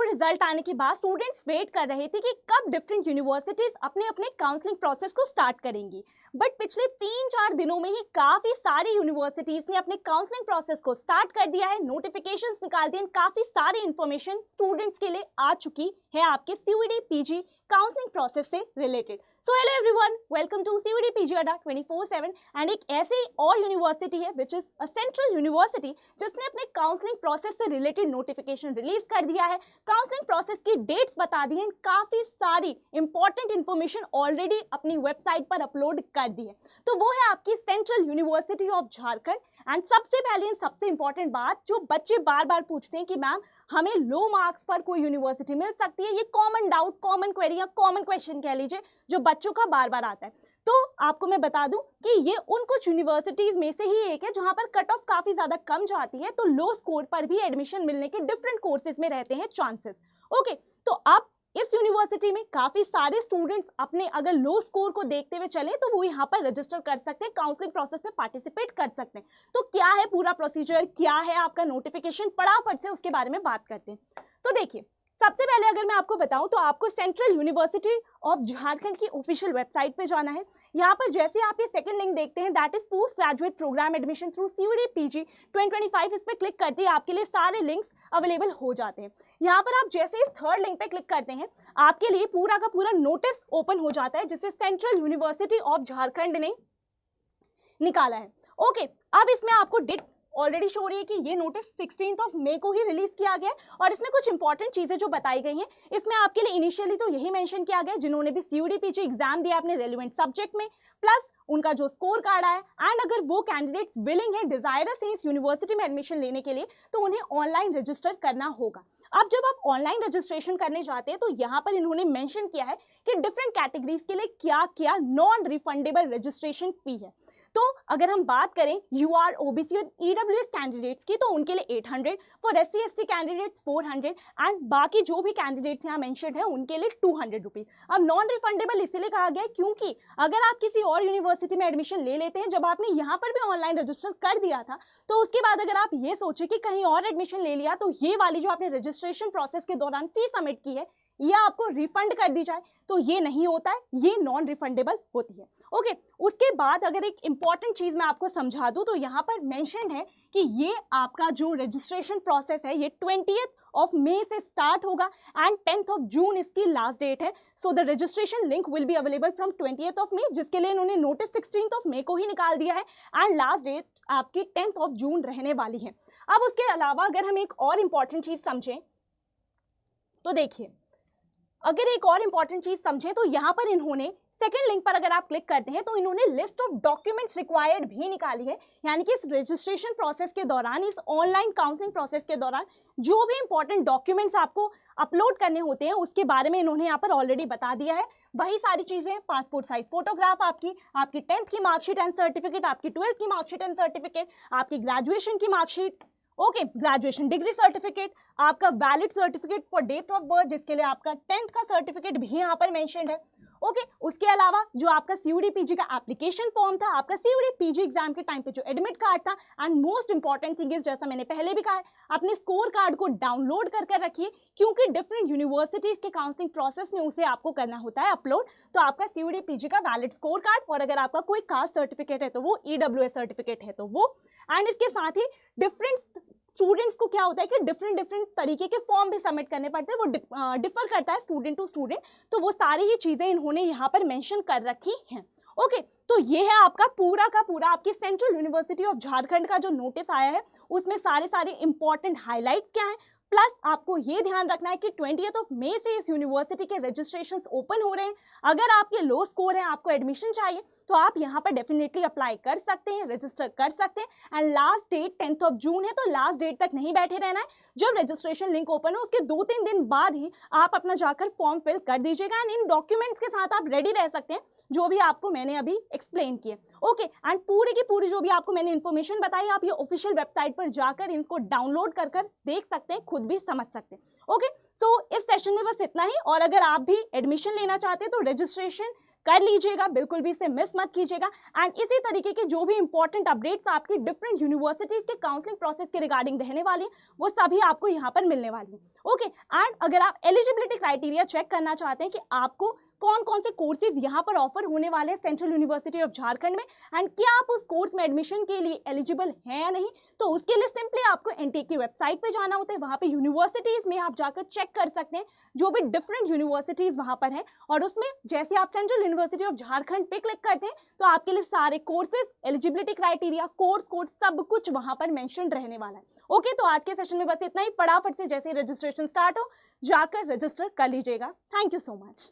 Result आने के बाद स्टूडेंट्स वेट कर रहे थे कि कब डिफरेंट यूनिवर्सिटीज अपने अपने काउंसलिंग प्रोसेस को स्टार्ट करेंगी। बट पिछले 3-4 दिनों में ही काफी सारी यूनिवर्सिटीज ने अपने काउंसलिंग प्रोसेस को स्टार्ट कर दिया है, नोटिफिकेशंस निकाल दिए, काफी सारी इंफॉर्मेशन स्टूडेंट्स के लिए आ चुकी है आपके CUET PG काउंसलिंग प्रोसेस से related. So hello everyone, welcome to CUET PG अड्डा 24/7। एंड एक ऐसी और यूनिवर्सिटी है which is a central university जिसने अपने काउंसलिंग प्रोसेस से रिलेटेड नोटिफिकेशन रिलीज कर दिया है, काउंसलिंग प्रोसेस की डेट्स बता दी हैं, काफी सारी इंपॉर्टेंट इंफॉर्मेशन ऑलरेडी अपनी वेबसाइट पर अपलोड कर दी है। तो वो है आपकी central university of Jharkhand. And सबसे पहले एंड सबसे इंपॉर्टेंट बात जो बच्चे बार बार पूछते हैं कि मैम हमें लो मार्क्स पर कोई यूनिवर्सिटी मिल सकती है, ये कॉमन डाउट, कॉमन क्वेरी या कॉमन क्वेश्चन कह लीजिए जो बच्चों का बार बार आता है। तो आपको मैं बता दूं कि ये उन कुछ यूनिवर्सिटीज में से ही एक है जहां पर कट ऑफ काफी ज्यादा कम जाती है, तो लो स्कोर पर भी एडमिशन मिलने के डिफरेंट कोर्सेज में रहते हैं चांसेस। ओके, तो अब इस यूनिवर्सिटी में काफी सारे स्टूडेंट्स अपने अगर लो स्कोर को देखते हुए चले तो वो यहाँ पर रजिस्टर कर सकते हैं, काउंसलिंग प्रोसेस में पार्टिसिपेट कर सकते हैं। तो क्या है पूरा प्रोसीजर, क्या है आपका नोटिफिकेशन, फटाफट से उसके बारे में बात करते हैं। तो देखिए, सबसे पहले अगर मैं आपको बताऊं तो आपको सेंट्रल यूनिवर्सिटी ऑफ झारखंड की ऑफिशियल वेबसाइट पे जाना है। यहाँ पर जैसे आप ये सेकंड लिंक देखते हैं, that is post graduate program admission through CUET PG 2025, इस पे क्लिक करते हैं आपके लिए सारे लिंक्स अवेलेबल हो जाते हैं। यहाँ पर आप जैसे इस थर्ड लिंक पे क्लिक करते हैं आपके लिए पूरा का पूरा नोटिस ओपन हो जाता है जिसे सेंट्रल यूनिवर्सिटी ऑफ झारखंड ने निकाला है। ओके, अब इसमें आपको डेट ऑलरेडी शो हो रही है कि ये नोटिस 16 मई को ही रिलीज किया गया है और इसमें कुछ इंपॉर्टेंट चीजें जो बताई गई हैं, इसमें आपके लिए इनिशियली तो यही मेंशन किया गया है जिन्होंने भी CUET PG एग्जाम दिया अपने रेलिवेंट सब्जेक्ट में, प्लस उनका जो स्कोर कार्ड आया, एंड अगर वो कैंडिडेट्स विलिंग है, डिजायरस है इस यूनिवर्सिटी में एडमिशन लेने के लिए, तो उन्हें ऑनलाइन रजिस्टर करना होगा। अब जब आप ऑनलाइन रजिस्ट्रेशन करने जाते हैं तो यहाँ पर इन्होंने मेंशन किया है कि डिफरेंट कैटेगरीज के लिए क्या क्या नॉन रिफंडेबल रजिस्ट्रेशन फी है। तो अगर हम बात करें UR OBC और EWS कैंडिडेट्स की तो उनके लिए 800, for SC ST candidates 400, and बाकी जो भी कैंडिडेट्स यहाँ मेंशन्ड है उनके लिए 200 रुपीज। अब नॉन रिफंडेबल इसीलिए कहा गया है क्योंकि अगर आप किसी और यूनिवर्सिटी में एडमिशन ले लेते हैं, जब आपने यहाँ पर भी ऑनलाइन रजिस्टर कर दिया था, तो उसके बाद अगर आप ये सोचे कि कहीं और एडमिशन ले लिया तो ये वाली जो आपने रजिस्ट्रेशन प्रोसेस के दौरान फी सबमिट की है ये आपको रिफंड कर दी जाए, तो ये नहीं होता है, ये नॉन रिफंडेबल होती है। ओके, उसके बाद अगर एक इंपॉर्टेंट चीज मैं आपको समझा दूं तो यहाँ पर मेंशन है कि ये आपका जो रजिस्ट्रेशन प्रोसेस है ये 20 मई से स्टार्ट होगा एंड 10 जून इसकी लास्ट डेट है। So the registration link will be available from 20 मई, जिसके लिए इन्होंने नोटिस 16 मई को ही निकाल दिया है एंड लास्ट डेट आपकी 10 जून रहने वाली है। अब उसके अलावा अगर हम एक और इम्पॉर्टेंट चीज समझें तो देखिए, अगर एक और इंपॉर्टेंट चीज समझें तो यहाँ पर इन्होंने सेकंड लिंक पर अगर आप क्लिक करते हैं तो इन्होंने लिस्ट ऑफ डॉक्यूमेंट्स रिक्वायर्ड भी निकाली है, यानी कि इस रजिस्ट्रेशन प्रोसेस के दौरान, इस ऑनलाइन काउंसलिंग प्रोसेस के दौरान जो भी इंपॉर्टेंट डॉक्यूमेंट्स आपको अपलोड करने होते हैं उसके बारे में इन्होंने यहाँ पर ऑलरेडी बता दिया है। वही सारी चीजें, पासपोर्ट साइज फोटोग्राफ, आपकी 10th की मार्कशीट एंड सर्टिफिकेट, आपकी 12th की मार्कशीट एंड सर्टिफिकेट, आपकी ग्रेजुएशन की marksheet, okay, graduation degree certificate, आपका valid certificate for date of birth जिसके लिए आपका 10th का सर्टिफिकेट भी यहाँ पर मेंशन्ड है। ओके, उसके अलावा जो आपका CUET PG का एप्लीकेशन फॉर्म था, आपका CUET PG एग्जाम के टाइम पे जो एडमिट कार्ड था, and most important thing is, जैसा मैंने पहले भी कहा है, अपने स्कोर कार्ड को डाउनलोड कर रखिए क्योंकि डिफरेंट यूनिवर्सिटीज के काउंसलिंग प्रोसेस में उसे आपको करना होता है अपलोड। तो आपका CUET PG का वैलिड स्कोर कार्ड, और अगर आपका कोई कास्ट सर्टिफिकेट है तो वो, EWS सर्टिफिकेट है तो वो, एंड इसके साथ ही डिफरेंट स्टूडेंट्स को क्या होता है कि डिफरेंट तरीके के फॉर्म भी सबमिट करने पड़ते हैं, वो डिफर करता है स्टूडेंट टू स्टूडेंट, तो वो सारी ही चीजें इन्होंने यहाँ पर मेंशन कर रखी हैं। ओके, तो ये है आपका पूरा का पूरा आपकी सेंट्रल यूनिवर्सिटी ऑफ झारखंड का जो नोटिस आया है, उसमें सारे इंपॉर्टेंट हाईलाइट क्या है, प्लस आपको ये ध्यान रखना है कि 20 मई से इस यूनिवर्सिटी के रजिस्ट्रेशंस ओपन हो रहे हैं। अगर आपके लो स्कोर है, आपको एडमिशन चाहिए, तो आप यहाँ पर डेफिनेटली अप्लाई कर सकते हैं, रजिस्टर कर सकते हैं। एंड लास्ट डेट 10 जून है, तो लास्ट डेट तक नहीं बैठे रहना है। जब रजिस्ट्रेशन लिंक ओपन हो उसके 2-3 दिन बाद ही आप अपना जाकर फॉर्म फिल कर दीजिएगा एंड इन डॉक्यूमेंट्स के साथ आप रेडी रह सकते हैं जो भी आपको मैंने अभी एक्सप्लेन किए। ओके, एंड पूरी की पूरी जो भी आपको मैंने इन्फॉर्मेशन बताई, आप ये ऑफिशियल वेबसाइट पर जाकर इनको डाउनलोड कर देख सकते हैं खुद खुद भी समझ सकते हैं। ओके, सो इस सेशन में बस इतना ही। और अगर आप भी एडमिशन लेना चाहते हैं तो रजिस्ट्रेशन कर लीजिएगा, बिल्कुल भी इसे मिस मत कीजिएगा। एंड इसी तरीके के जो भी इंपॉर्टेंट अपडेट्स आपकी डिफरेंट यूनिवर्सिटीज के काउंसलिंग प्रोसेस के रिगार्डिंग रहने वाली हैं वो सभी आपको यहाँ पर मिलने वाली हैं। ओके, एंड अगर आप एलिजिबिलिटी क्राइटेरिया चेक करना चाहते हैं कि आपको कौन कौन से कोर्सेज यहाँ पर ऑफर होने वाले हैं सेंट्रल यूनिवर्सिटी ऑफ झारखंड में, एंड क्या आप उस कोर्स में एडमिशन के लिए एलिजिबल हैं या नहीं, तो उसके लिए सिंपली आपको एनटीए की वेबसाइट पे जाना होता है। वहाँ पे यूनिवर्सिटीज में आप जाकर चेक कर सकते हैं जो भी डिफरेंट यूनिवर्सिटीज वहाँ पर हैं, और उसमें जैसे आप सेंट्रल यूनिवर्सिटी ऑफ झारखंड पे क्लिक करते हैं तो आपके लिए सारे courses, eligibility criteria, course code सब कुछ वहाँ पर मैंशन रहने वाला है। ओके, तो आज के सेशन में बस इतना ही। फटाफट से जैसे रजिस्ट्रेशन स्टार्ट हो जाकर रजिस्टर कर लीजिएगा। Thank you so much.